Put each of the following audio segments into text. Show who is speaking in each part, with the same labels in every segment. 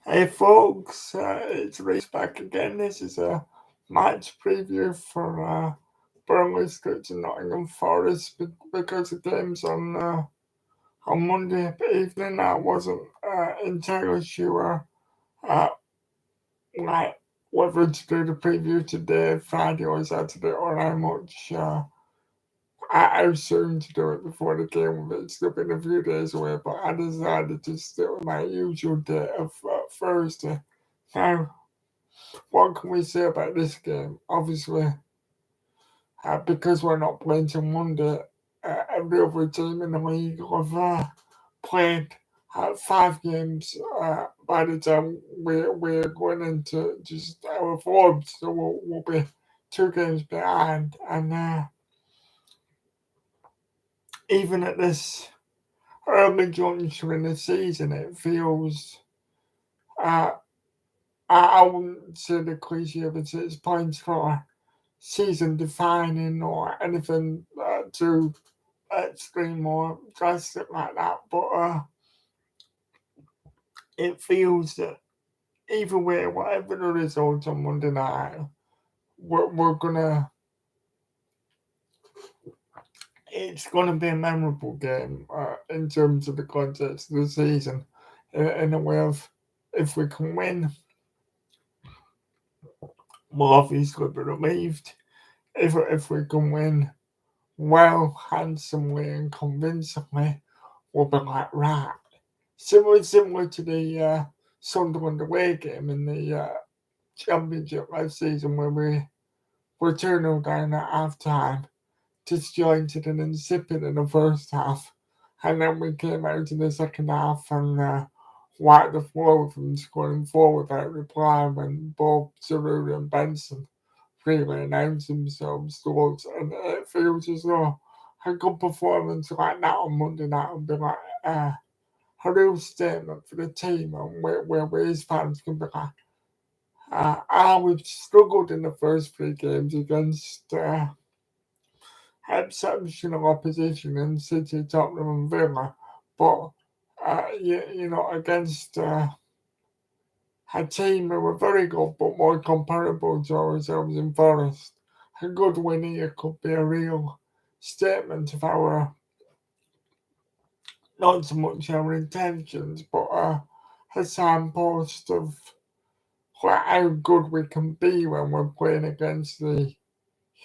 Speaker 1: Hey folks, it's Reese back again. This is a match preview for Burnley to Nottingham Forest because the game's on Monday evening. I wasn't entirely sure uh, like whether to do the preview today, Friday or Saturday, or how much I assumed to do it before the game. It's still been a few days away, but I decided to stick with my usual day of Thursday. Now, what can we say about this game? Obviously, because we're not playing till Monday, every other team in the league have played 5 games by the time we're going into just our fourth, so we'll be 2 games behind. And even at this early juncture in the season, it feels, uh, I wouldn't say the cliche, but it's points for season defining or anything too extreme or drastic like that. But it feels that either way, whatever the result on Monday night, we're gonna. It's gonna be a memorable game in terms of the context of the season, in a way of if we can win, we'll obviously be relieved. If we can win well, handsomely, and convincingly, we'll be like right. Similar to the Sunderland away game in the Championship last season where we were 2-0 down at half time, disjointed and insipid in the first half. And then we came out in the second half and wiped the floor with them, scoring 4 without reply when both Giroud and Benson really announced themselves towards. And it feels as though a good performance like that on Monday night would be like a real statement for the team and where we as fans can be like, we've struggled in the first 3 games against exceptional opposition in City, Tottenham, and Villa, but against a team who were very good but more comparable to ourselves in Forest, a good win here could be a real statement of our not so much our intentions, but a signpost of how good we can be when we're playing against you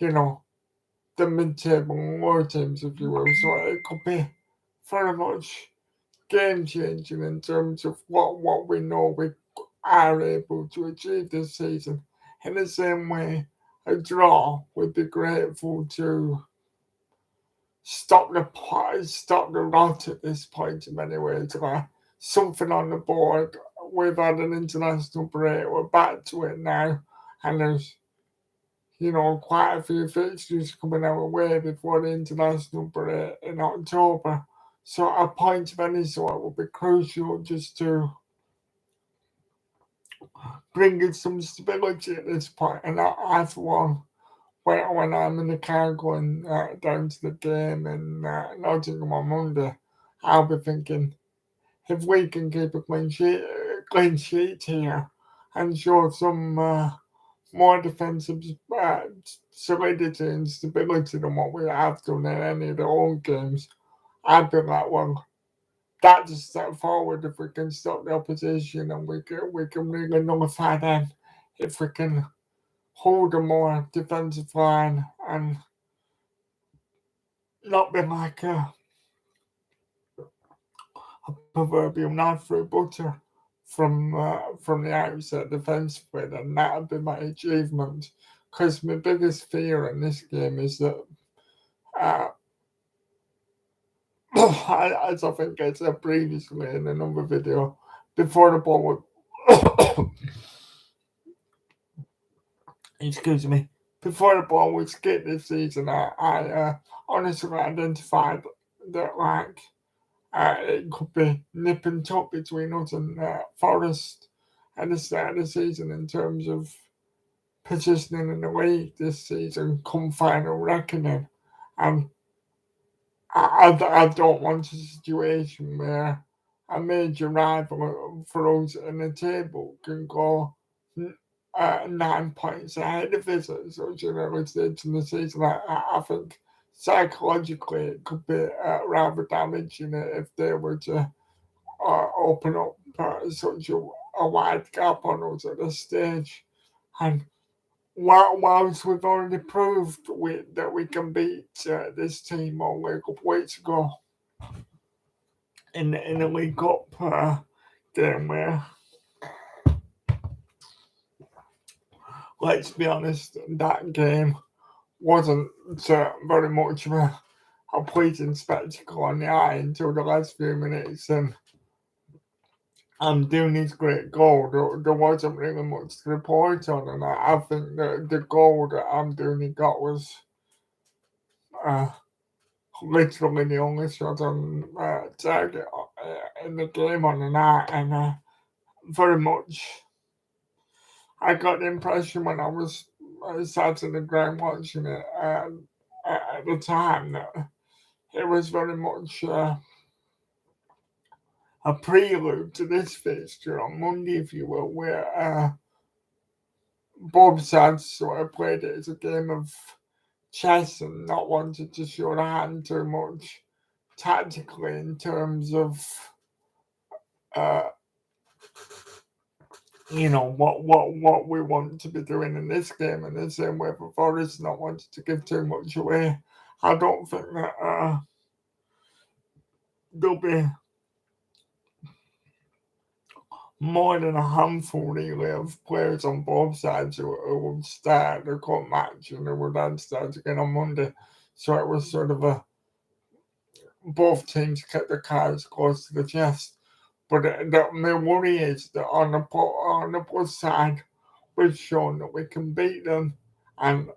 Speaker 1: know, the mid-table lower teams, if you will. So it could be very much game changing in terms of what we know we are able to achieve this season. In the same way, a draw would be grateful to stop the rot at this point in many ways. Something on the board. We've had an international break. We're back to it now, and there's quite a few fixtures coming our way before the international break in October. So a point of any sort will be crucial just to bring in some stability at this point. And for one, when I'm in the car going down to the game in Nottingham on Monday, I'll be thinking if we can keep a clean sheet here and show some more defensive uh, solidity and stability than what we have done in any of the old games, I'd be like, well, that's a step forward if we can stop the opposition and we can really nullify them if we can hold a more defensive line and not be like a proverbial knife through butter from the outset defensively, then that would be my achievement. Because my biggest fear in this game is that, uh, as I think I said previously in another video, before the ball would, excuse me, before the ball was kicked this season, I honestly identified that it could be nip and tuck between us and Forest at the start of the season in terms of positioning in the league this season come final reckoning. And I don't want a situation where a major rival for us in the table can go 9 points ahead of us at such an early stage in the season. I think psychologically it could be rather damaging if they were to open up such a wide gap on us at this stage. And whilst we've already proved that we can beat this team only a couple of weeks ago in the League Cup game where, let's be honest, that game wasn't very much of a pleasing spectacle on the eye until the last few minutes. And doing his great goal, there wasn't really much to report on. And I think that the goal that Amdouni got was uh, literally the only shot on target in the game on the night. And very much, I got the impression when I was sat in the ground watching it at the time that it was very much a prelude to this fixture on Monday, if you will, where both sides sort of played it as a game of chess and not wanted to show their hand too much tactically in terms of uh, what we want to be doing in this game, and the same way for Forest not wanting to give too much away. I don't think that there'll be more than a handful really of players on both sides who would start the cup match and who would then start again on Monday. So it was sort of a both teams kept their cards close to the chest. But my worry is that on the plus side, we've shown that we can beat them, and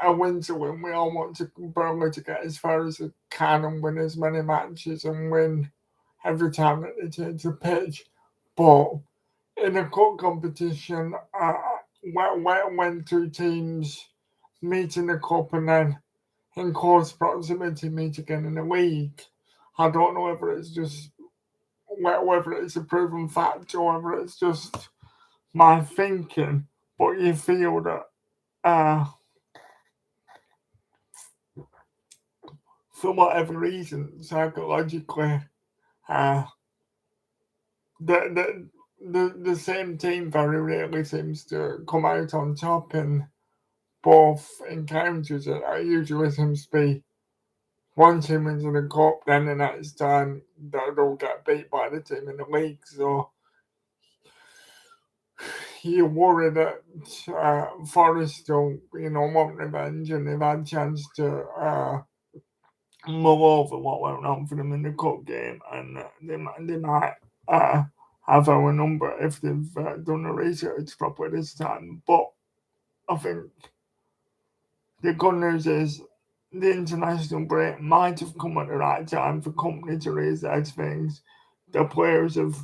Speaker 1: a win's a win. We all want to Burnley to get as far as they can and win as many matches and win every time that they change the pitch. But in a cup competition, when two teams meet in the cup and then in close proximity meet again in the league, I don't know whether it's just whether it's a proven fact or whether it's just my thinking, but you feel that for whatever reason, psychologically, uh, the same team very rarely seems to come out on top in both encounters. It usually seems to be one team wins in the cup, then the next time they'll get beat by the team in the league. So you worry that Forest don't, want revenge, and they've had a chance to mull over what went wrong for them in the cup game, and they might have our number if they've done the research properly this time. But I think the good news is the international break might have come at the right time for company to research things. The players have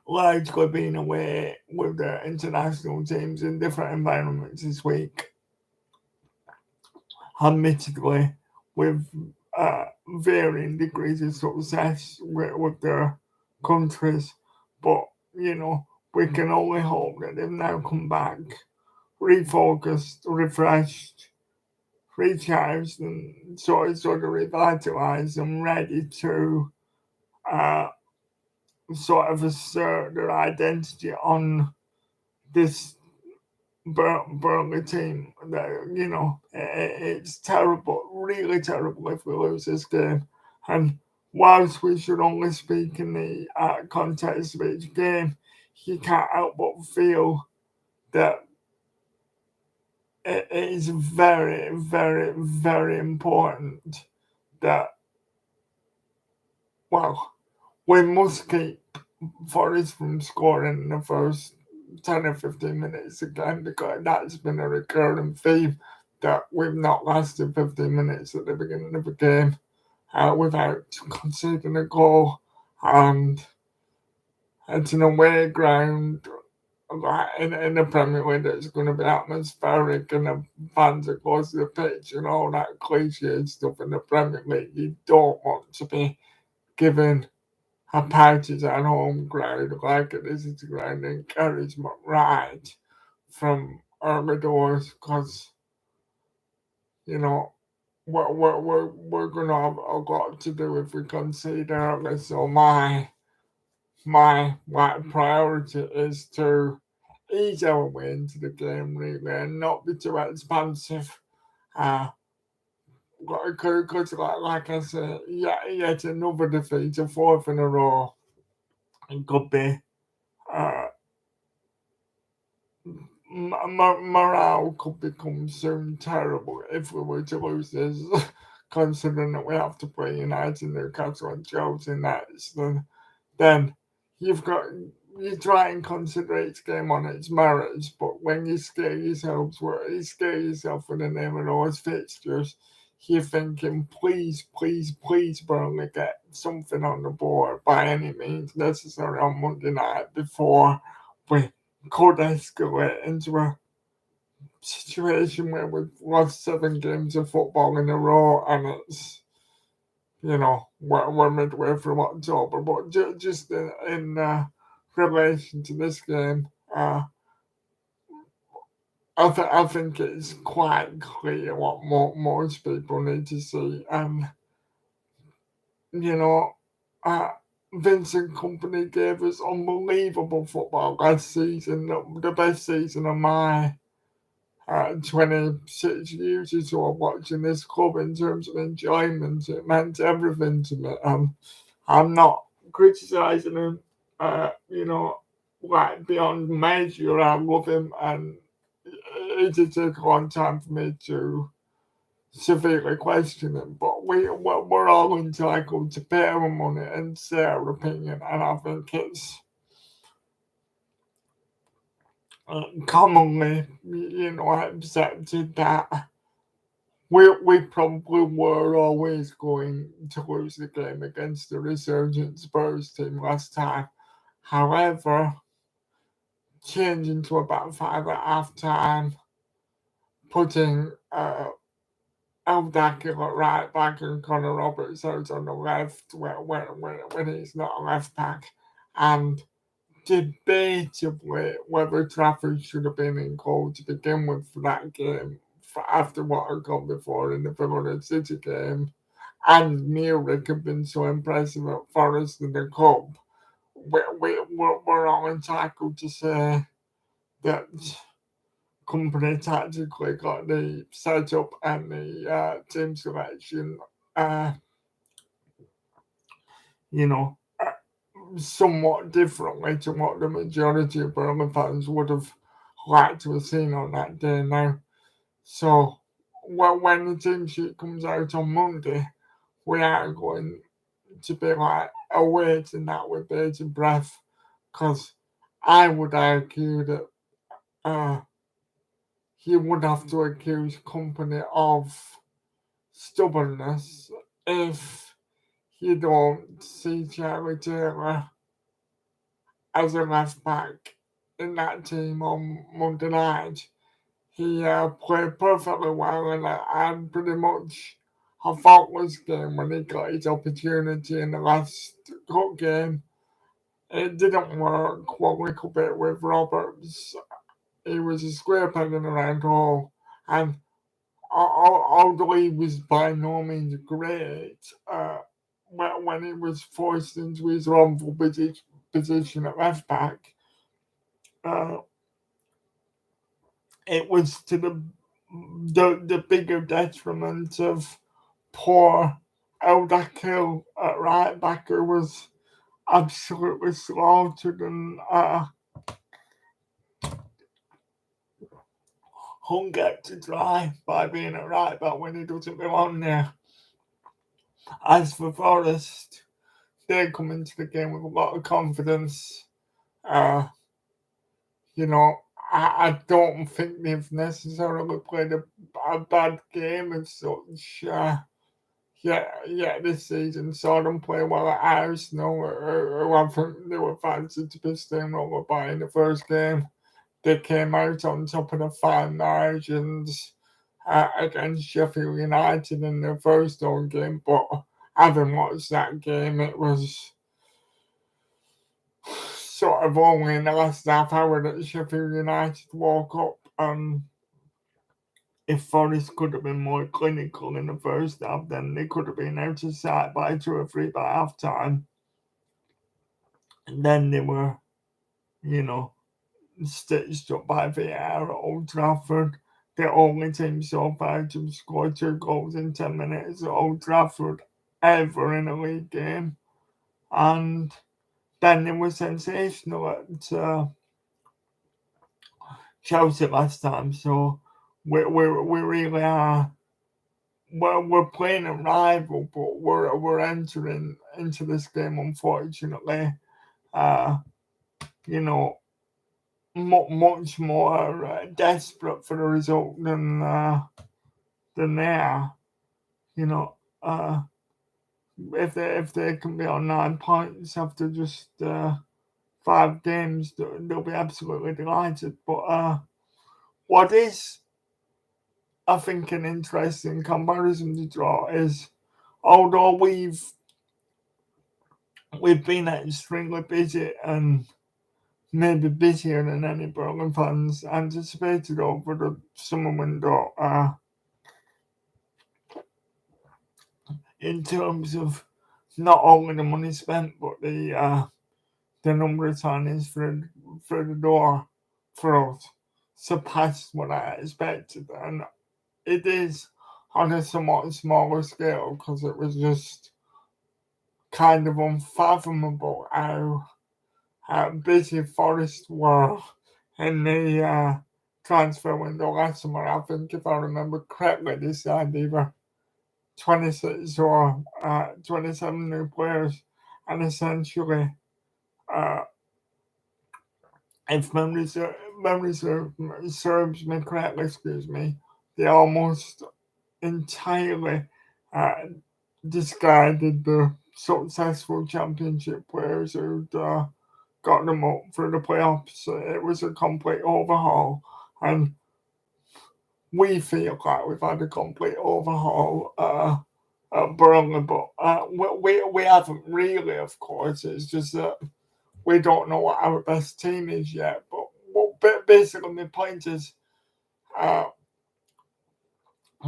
Speaker 1: largely been away with their international teams in different environments this week. Admittedly, with varying degrees of success with their countries, but we can only hope that they've now come back refocused, refreshed, recharged, and sort of revitalized and ready to sort of assert their identity on this Burnley team. That it's terrible, really terrible if we lose this game. And whilst we should only speak in the context of each game, you can't help but feel that it is very, very, very important that, well, we must keep Forest from scoring in the first 10 or 15 minutes again, because that's been a recurring theme that we've not lasted 15 minutes at the beginning of a game without conceding a goal. And it's an away ground. like in the Premier League, it's going to be atmospheric and the fans are close to the pitch and all that cliche stuff. In the Premier League, you don't want to be given a partisan home ground like it is at the ground encouragement right from early doors because, you know, we're going to have a lot to do if we concede early. So my priority is to ease our way into the game really and not be too expansive. Uh, because like I said, yeah, yet another defeat, a fourth in a row, it could be uh, morale could become soon terrible if we were to lose this, considering that we have to play United, Newcastle, and Chelsea next. Then you've got you try and consider each game on its merits, but when you scare yourself with the name of those fixtures, you're thinking, please, please, please, Burnley get something on the board by any means necessary on Monday night before we could escalate into a situation where we've lost 7 games of football in a row and it's we're midway through October, but just in relation to this game, I think it's quite clear what most people need to see, and you know, uh, Vincent Company gave us unbelievable football last season, the best season of my 26 years or so of watching this club in terms of enjoyment. It meant everything to me. I'm not criticizing him, like beyond measure. I love him, and it did take a long time for me to severely question him. But we're all entitled to pay our money and say our opinion, and I think it's commonly, accepted that we probably were always going to lose the game against the resurgent Spurs team last time. However, changing to about 5 at half time, putting Eldaki at right back and Connor Roberts out on the left when he's not a left back, and debatably whether Trafford should have been in goal to begin with for that game after what had gone before in the Villa City game, and Muric had been so impressive at Forest in the Cup. We're all entitled to say that Company tactically got the setup and the team selection, uh, you know, somewhat differently to what the majority of Burnley fans would have liked to have seen on that day now. So when the team sheet comes out on Monday, we are going to be like awaiting that with bated breath because I would argue that he would have to accuse Company of stubbornness if you don't see Charlie Taylor as a left back in that team on Monday night. He played perfectly well and had pretty much a faultless game when he got his opportunity in the last cup game. It didn't work one little bit with Roberts. He was a square peg in a round hole, and although he was by no means great, when he was forced into his wrongful position at left back, uh, it was to the bigger detriment of poor Eldakil at right back, who was absolutely slaughtered and hung out to dry by being a right back when he doesn't belong there. As for Forest, they come into the game with a lot of confidence. Uh, I don't think they've necessarily played a bad game as such. This season saw them play well at Arsenal, who I think they were fancied to be steamrolled by in the first game. they came out on top of the 5 margins against Sheffield United in their first home game. But having watched that game, it was sort of only in the last half hour that Sheffield United woke up. If Forest could have been more clinical in the first half, then they could have been out of sight by 2 or 3 by half time. And then they were, stitched up by VAR at Old Trafford. The only team so far to score 2 goals in 10 minutes at Old Trafford ever in a league game. And then they were sensational at Chelsea last time. So we really are. We're playing a rival, but we're entering into this game, unfortunately. Much more desperate for the result than they are. If they can be on 9 points after just 5 games, they'll be absolutely delighted. But what is, I think, an interesting comparison to draw is, although we've been extremely busy and maybe busier than any Burnley fans anticipated over the summer window, in terms of not only the money spent but the number of signings for the door for us surpassed what I expected, and it is on a somewhat smaller scale because it was just kind of unfathomable how busy Forest were in the transfer window last summer. I think, if I remember correctly, they signed either 26 or 27 new players, and essentially, if memory serves me correctly, they almost entirely discarded the successful championship players who'd got them up for the playoffs. It was a complete overhaul, and we feel like we've had a complete overhaul at Burnley, but we haven't really, of course. It's just that we don't know what our best team is yet. But basically, my point is,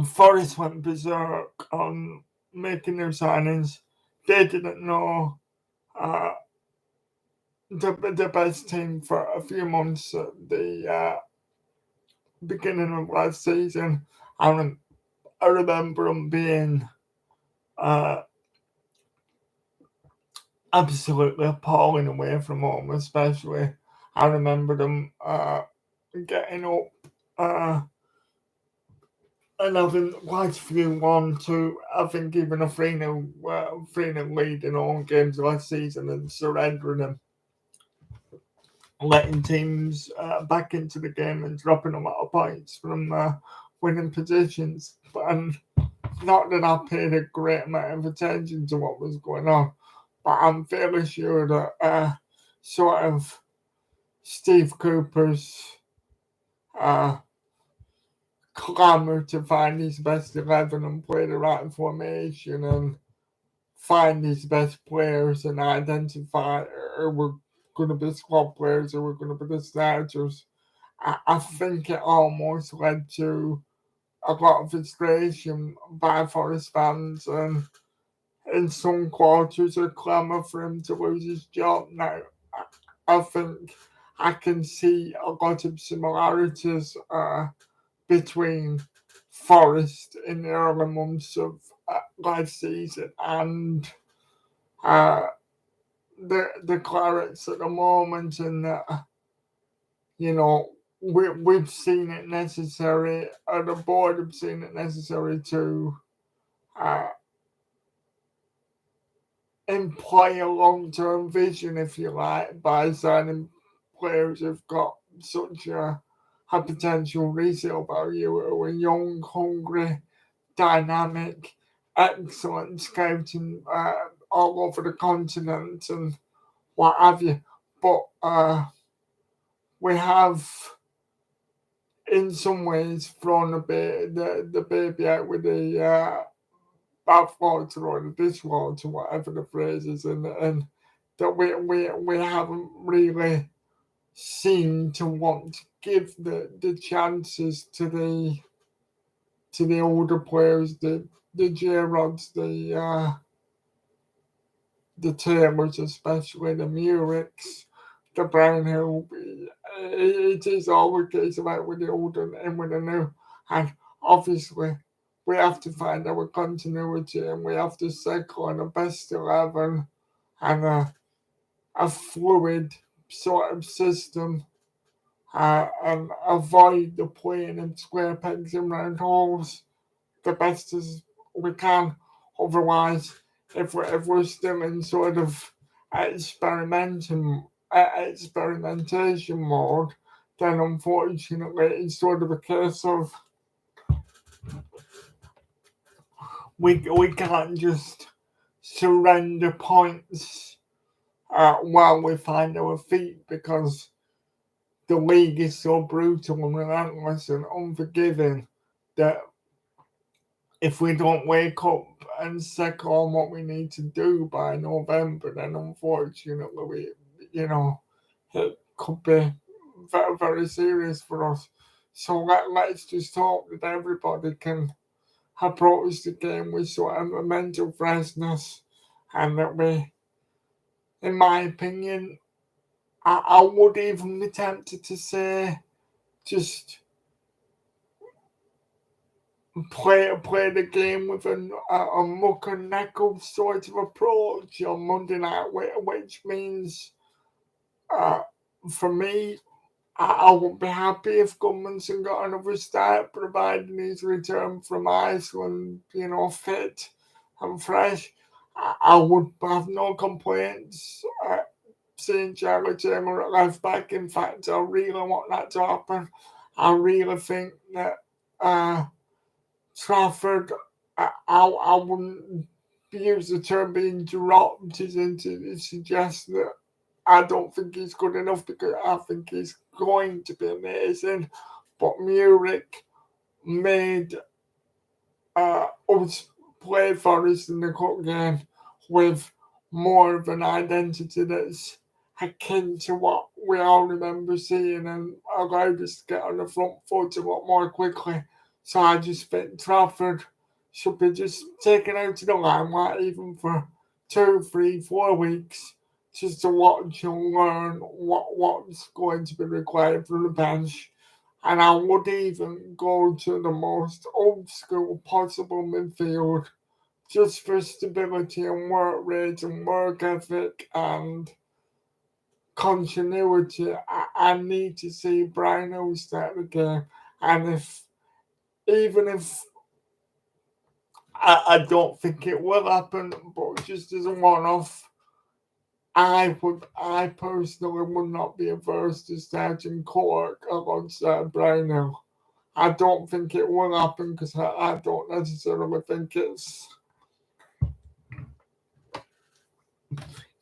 Speaker 1: Forest went berserk on making their signings. They didn't know the best team for a few months at the beginning of last season. I remember them being absolutely appalling away from home, especially. I remember them getting up and having quite a few 1-2, I think even a 3-0 lead in all games last season and surrendering them, letting teams back into the game and dropping a lot of points from winning positions. And not that I paid a great amount of attention to what was going on, but I'm fairly sure that sort of Steve Cooper's clamour to find his best 11 and play the right formation and find his best players and identify who were going to be squad players, who were going to be the starters. I think it almost led to a lot of frustration by Forest fans, and in some quarters a clamour for him to lose his job. Now, I think I can see a lot of similarities between Forest in the early months of last season and the Clarets at the moment, and we've seen it necessary, the board have seen it necessary to employ a long-term vision, if you like, by signing players who've got such a potential resale value, who are young, hungry, dynamic, excellent scouting all over the continent and what have you. But we have in some ways thrown the baby out with the bathwater or the dishwater, whatever the phrase is, and that we haven't really seemed to want to give the chances to the older players, the J Rods, the Taylors, especially the Murics, the Brownhill. It is all a case about with the old and with the new. And obviously, we have to find our continuity and we have to cycle on a best 11 and a fluid sort of system and avoid the playing in square pegs and round holes the best as we can. Otherwise, if we're still in sort of experimentation mode, then unfortunately it's sort of a case of we can't just surrender points while we find our feet because the league is so brutal and relentless and unforgiving that if we don't wake up and settle on what we need to do by November, then unfortunately, it could be very, very serious for us. So let's just hope that everybody can approach the game with sort of a mental freshness and that we, in my opinion, I would even be tempted to say just play the game with a muck and knuckle sort of approach on Monday night, which means uh, for me, I would be happy if Gudmundsson got another start, providing he's returned from Iceland, fit and fresh. I would have no complaints seeing Charlie Taylor at left back. In fact, I really want that to happen. I really think that Trafford, I wouldn't use the term being dropped as into suggest that I don't think he's good enough because I think he's going to be amazing. But Muric made us play for us in the cup game with more of an identity that's akin to what we all remember seeing and allowed us to get on the front foot a lot more quickly. So I just think Trafford should be just taken out to the limelight even for 2, 3, 4 weeks just to watch and learn what's going to be required from the bench. And I would even go to the most old school possible midfield just for stability and work rate and work ethic and continuity. I need to see Brino start the game. And even if I don't think it will happen, but just as a one off, I personally would not be averse to starting Cork alongside Brino. I don't think it will happen because I don't necessarily think it's,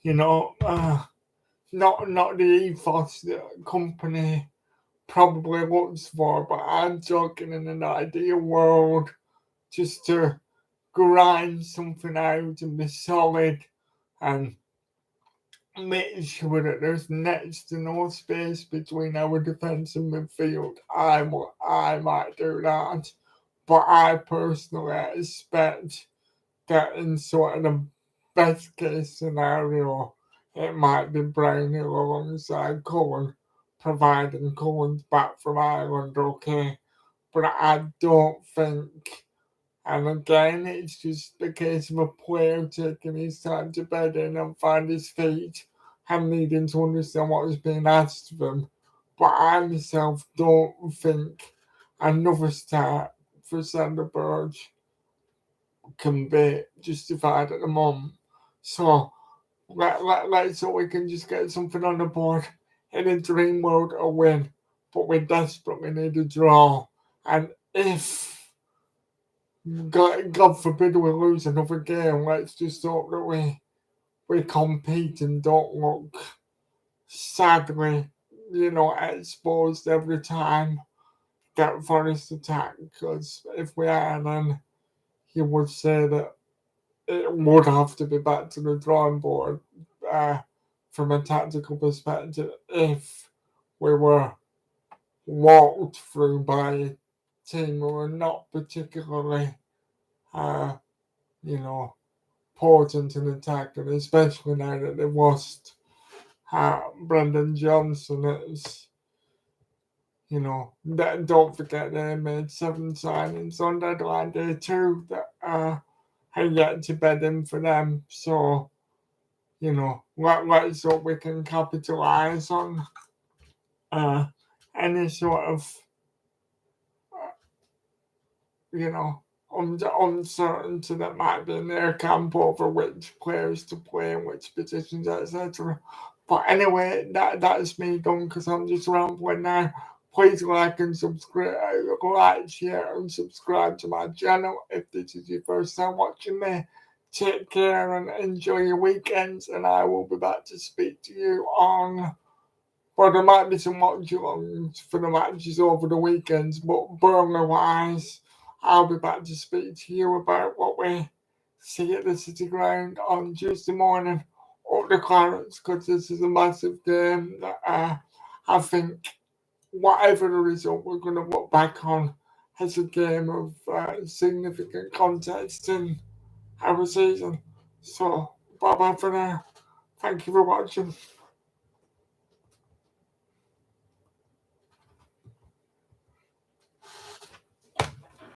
Speaker 1: not the ethos that company probably looks for, but I'm talking in an ideal world just to grind something out and be solid and make sure that there's next to no space between our defence and midfield. I might do that, but I personally expect that in sort of the best case scenario, it might be Brownhill alongside Cullen, providing Cullen's back from Ireland okay. But I don't think, and again, it's just the case of a player taking his time to bed in and find his feet and needing to understand what is being asked of him. But I myself don't think another start for Sander Burge can be justified at the moment. So let's hope we can just get something on the board. In a dream world, a win, but we desperately need a draw. And if God forbid we lose another game, let's just hope that we compete and don't look sadly, exposed every time. get Forest attack, because if we are, then he would say that it would have to be back to the drawing board from a tactical perspective if we were walked through by a team who were not particularly, uh, you know, potent in attack, and especially now that they've lost Brendan Johnson. It's, don't forget they made 7 signings on deadline day too that had yet to bed in for them. So, let's hope we can capitalise on any sort of, you know, uncertainty that might be in their camp over which players to play and which positions, etc. But anyway, that's me done because I'm just rambling now. Please like and subscribe, share, and subscribe to my channel if this is your first time watching me. Take care and enjoy your weekends, and I will be back to speak to you on. Well, there might be some watch-alongs for the matches over the weekends, but Burnley-wise, I'll be back to speak to you about what we see at the City Ground on Tuesday morning up the Clarets, because this is a massive game that I think, whatever the result, we're going to look back on as a game of significant context in our season. So, bye-bye for now. Thank you for watching.